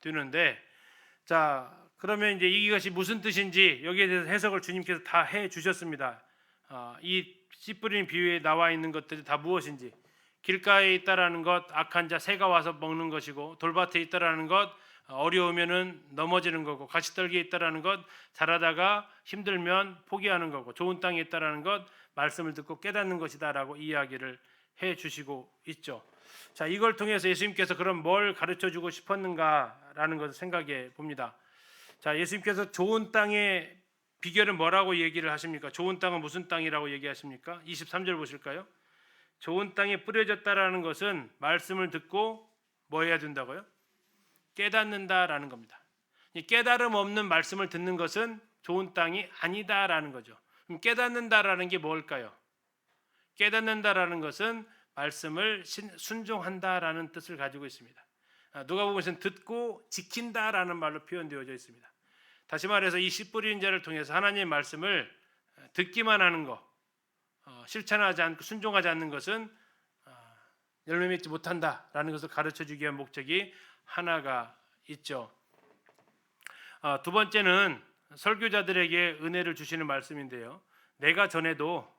되는데, 자, 그러면 이제 이것이 무슨 뜻인지 여기에 대해서 해석을 주님께서 다 해 주셨습니다. 이 씨 뿌리는 비유에 나와 있는 것들이 다 무엇인지. 길가에 있다라는 것, 악한 자 새가 와서 먹는 것이고, 돌밭에 있다라는 것, 어려우면은 넘어지는 거고, 가시떨기에 있다라는 것, 자라다가 힘들면 포기하는 거고, 좋은 땅에 있다라는 것, 말씀을 듣고 깨닫는 것이다라고 이야기를 해 주시고 있죠. 자, 이걸 통해서 예수님께서 그럼 뭘 가르쳐 주고 싶었는가라는 것을 생각해 봅니다. 자, 예수님께서 좋은 땅의 비결은 뭐라고 얘기를 하십니까? 좋은 땅은 무슨 땅이라고 얘기하십니까? 23절 보실까요? 좋은 땅에 뿌려졌다라는 것은 말씀을 듣고 뭐 해야 된다고요? 깨닫는다라는 겁니다. 이 깨달음 없는 말씀을 듣는 것은 좋은 땅이 아니다라는 거죠. 그럼 깨닫는다라는 게 뭘까요? 깨닫는다라는 것은 말씀을 순종한다라는 뜻을 가지고 있습니다. 누가복음에서는 듣고 지킨다라는 말로 표현되어져 있습니다. 다시 말해서 이 씨 뿌리는 자를 통해서 하나님의 말씀을 듣기만 하는 것, 실천하지 않고 순종하지 않는 것은 열매 맺지 못한다라는 것을 가르쳐주기 위한 목적이 하나가 있죠. 두 번째는 설교자들에게 은혜를 주시는 말씀인데요. 내가 전에도,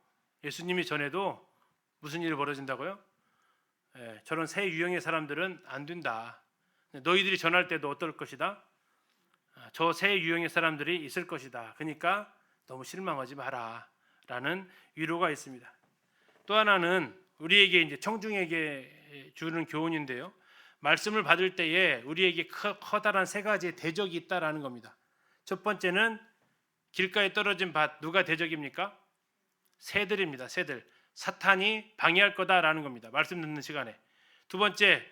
예수님이 전에도 무슨 일이 벌어진다고요? 저런 새 유형의 사람들은 안 된다. 너희들이 전할 때도 어떨 것이다? 저 새 유형의 사람들이 있을 것이다. 그러니까 너무 실망하지 마라 라는 위로가 있습니다. 또 하나는 우리에게 이제 청중에게 주는 교훈인데요. 말씀을 받을 때에 우리에게 커다란 3가지의 대적이 있다라는 겁니다. 첫 번째는 길가에 떨어진 밭, 누가 대적입니까? 새들입니다. 새들. 사탄이 방해할 거다라는 겁니다. 말씀 듣는 시간에. 두 번째,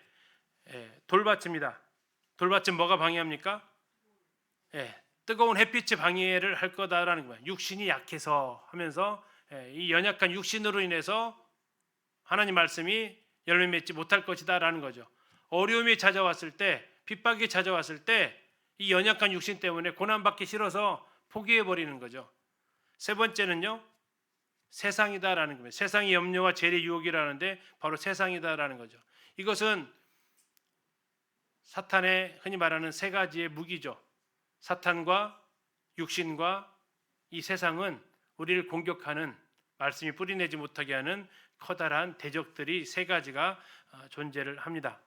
돌밭입니다. 돌밭은 뭐가 방해합니까? 뜨거운 햇빛이 방해를 할 거다라는 거예요. 육신이 약해서 하면서 이 연약한 육신으로 인해서 하나님 말씀이 열매 맺지 못할 것이다라는 거죠. 어려움이 찾아왔을 때, 핍박이 찾아왔을 때 이 연약한 육신 때문에 고난받기 싫어서 포기해 버리는 거죠. 세 번째는요, 세상이다라는 겁니다. 세상의 염려와 재래 유혹이라는데 바로 세상이다라는 거죠. 이것은 사탄의 흔히 말하는 세 가지의 무기죠. 사탄과 육신과 이 세상은 우리를 공격하는, 말씀이 뿌리내지 못하게 하는 커다란 대적들이 세 가지가 존재를 합니다.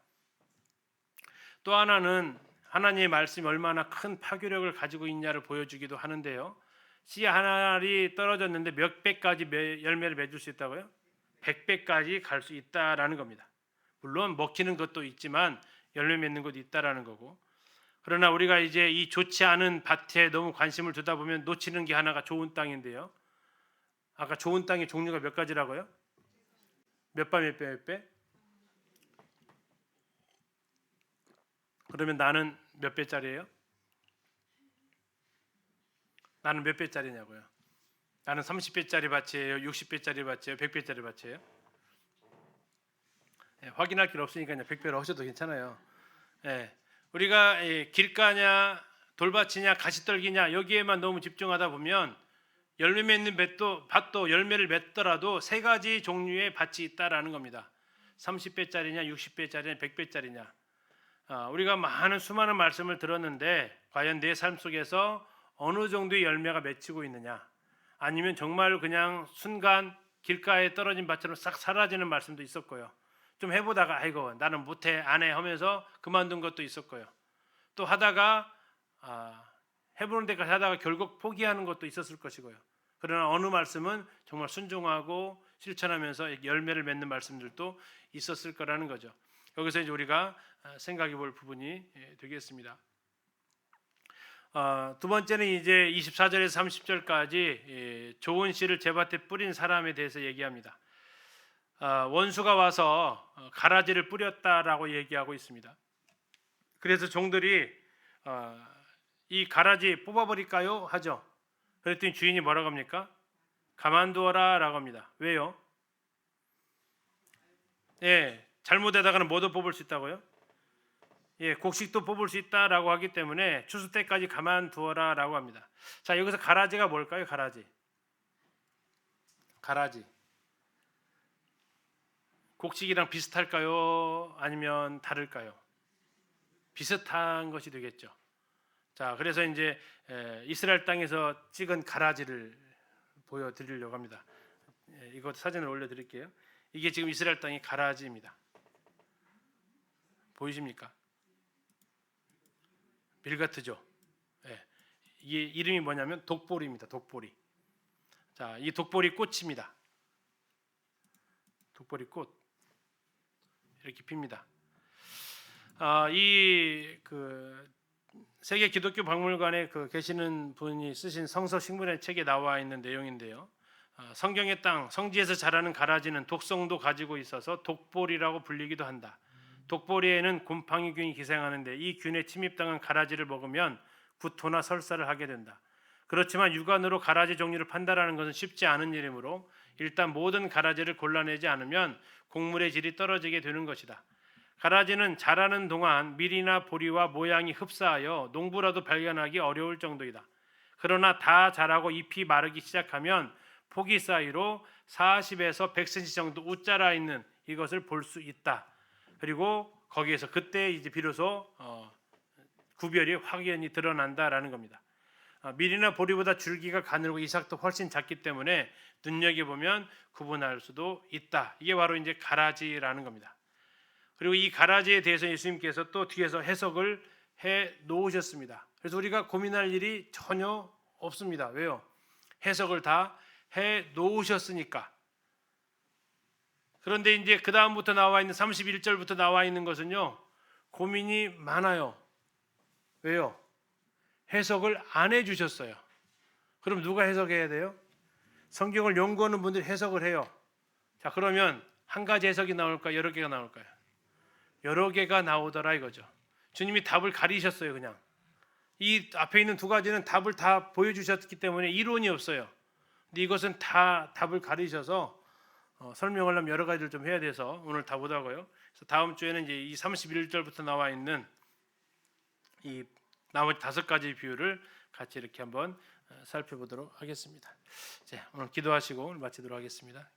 또 하나는 하나님의 말씀이 얼마나 큰 파괴력을 가지고 있냐를 보여주기도 하는데요. 씨 한 알이 떨어졌는데 몇 배까지 열매를 맺을 수 있다고요? 100배까지 갈 수 있다라는 겁니다. 물론 먹히는 것도 있지만 열매 맺는 것도 있다라는 거고. 그러나 우리가 이제 이 좋지 않은 밭에 너무 관심을 두다 보면 놓치는 게 하나가 좋은 땅인데요. 아까 좋은 땅의 종류가 몇 가지라고요? 몇 배, 몇 배, 몇 배? 그러면 나는 몇 배짜리예요? 나는 몇 배짜리냐고요? 나는 30배짜리 밭이에요? 60배짜리 밭이에요? 100배짜리 밭이에요? 확인할 필요 없으니까요. 100배로 하셔도 괜찮아요. 우리가 길가냐 돌밭이냐 가시떨기냐 여기에만 너무 집중하다 보면 열매 맺는 밭도 열매를 맺더라도 세 가지 종류의 밭이 있다라는 겁니다. 30배짜리냐 60배짜리냐 100배짜리냐. 우리가 많은 수많은 말씀을 들었는데 과연 내 삶 속에서 어느 정도의 열매가 맺히고 있느냐, 아니면 정말 그냥 순간 길가에 떨어진 밭처럼 싹 사라지는 말씀도 있었고요. 좀 해보다가 아이고 나는 못해 안해 하면서 그만둔 것도 있었고요. 또 하다가 해보는 데까지 하다가 결국 포기하는 것도 있었을 것이고요. 그러나 어느 말씀은 정말 순종하고 실천하면서 열매를 맺는 말씀들도 있었을 거라는 거죠. 여기서 이제 우리가 생각해 볼 부분이 되겠습니다. 두 번째는 이제 24절에서 30절까지 좋은 씨를 제 밭에 뿌린 사람에 대해서 얘기합니다. 원수가 와서 가라지를 뿌렸다라고 얘기하고 있습니다. 그래서 종들이 이 가라지 뽑아버릴까요? 하죠. 그랬더니 주인이 뭐라고 합니까? 가만두어라 라고 합니다. 왜요? 잘못하다가는 뭐도 뽑을 수 있다고요? 곡식도 뽑을 수 있다라고 하기 때문에 추수 때까지 가만두어라 라고 합니다. 자, 여기서 가라지가 뭘까요? 가라지. 곡식이랑 비슷할까요? 아니면 다를까요? 비슷한 것이 되겠죠. 자, 그래서 이제 이스라엘 땅에서 찍은 가라지를 보여드리려고 합니다. 이거 사진을 올려드릴게요. 이게 지금 이스라엘 땅의 가라지입니다. 보이십니까? 밀 같으죠. 이게 이름이 뭐냐면 독보리입니다. 독보리. 자, 이 독보리 꽃입니다. 독보리 꽃 이렇게 핍니다. 이 세계 기독교 박물관에 계시는 분이 쓰신 성서 식물의 책에 나와 있는 내용인데요. 성경의 땅 성지에서 자라는 가라지는 독성도 가지고 있어서 독보리라고 불리기도 한다. 독보리에는 곰팡이균이 기생하는데 이 균에 침입당한 가라지를 먹으면 구토나 설사를 하게 된다. 그렇지만 육안으로 가라지 종류를 판단하는 것은 쉽지 않은 일이므로 일단 모든 가라지를 골라내지 않으면 곡물의 질이 떨어지게 되는 것이다. 가라지는 자라는 동안 밀이나 보리와 모양이 흡사하여 농부라도 발견하기 어려울 정도이다. 그러나 다 자라고 잎이 마르기 시작하면 폭이 사이로 40에서 100cm 정도 웃자라 있는 이것을 볼 수 있다. 그리고 거기에서 그때 이제 비로소 구별이 확연히 드러난다라는 겁니다. 밀이나 보리보다 줄기가 가늘고 이삭도 훨씬 작기 때문에 눈여겨보면 구분할 수도 있다. 이게 바로 이제 가라지라는 겁니다. 그리고 이 가라지에 대해서 예수님께서 또 뒤에서 해석을 해 놓으셨습니다. 그래서 우리가 고민할 일이 전혀 없습니다. 왜요? 해석을 다 해 놓으셨으니까. 그런데 이제 그 다음부터 나와 있는 31절부터 나와 있는 것은요, 고민이 많아요. 왜요? 해석을 안 해주셨어요. 그럼 누가 해석해야 돼요? 성경을 연구하는 분들이 해석을 해요. 자, 그러면 한 가지 해석이 나올까요? 여러 개가 나올까요? 여러 개가 나오더라 이거죠. 주님이 답을 가리셨어요. 그냥 이 앞에 있는 두 가지는 답을 다 보여주셨기 때문에 이론이 없어요. 근데 이것은 다 답을 가리셔서 설명하려면 여러 가지를 좀 해야 돼서 오늘 다 못하고요. 그래서 다음 주에는 이제 이 31절부터 나와 있는 이 나머지 5가지 비유를 같이 이렇게 한번 살펴보도록 하겠습니다. 자, 오늘 기도하시고 마치도록 하겠습니다.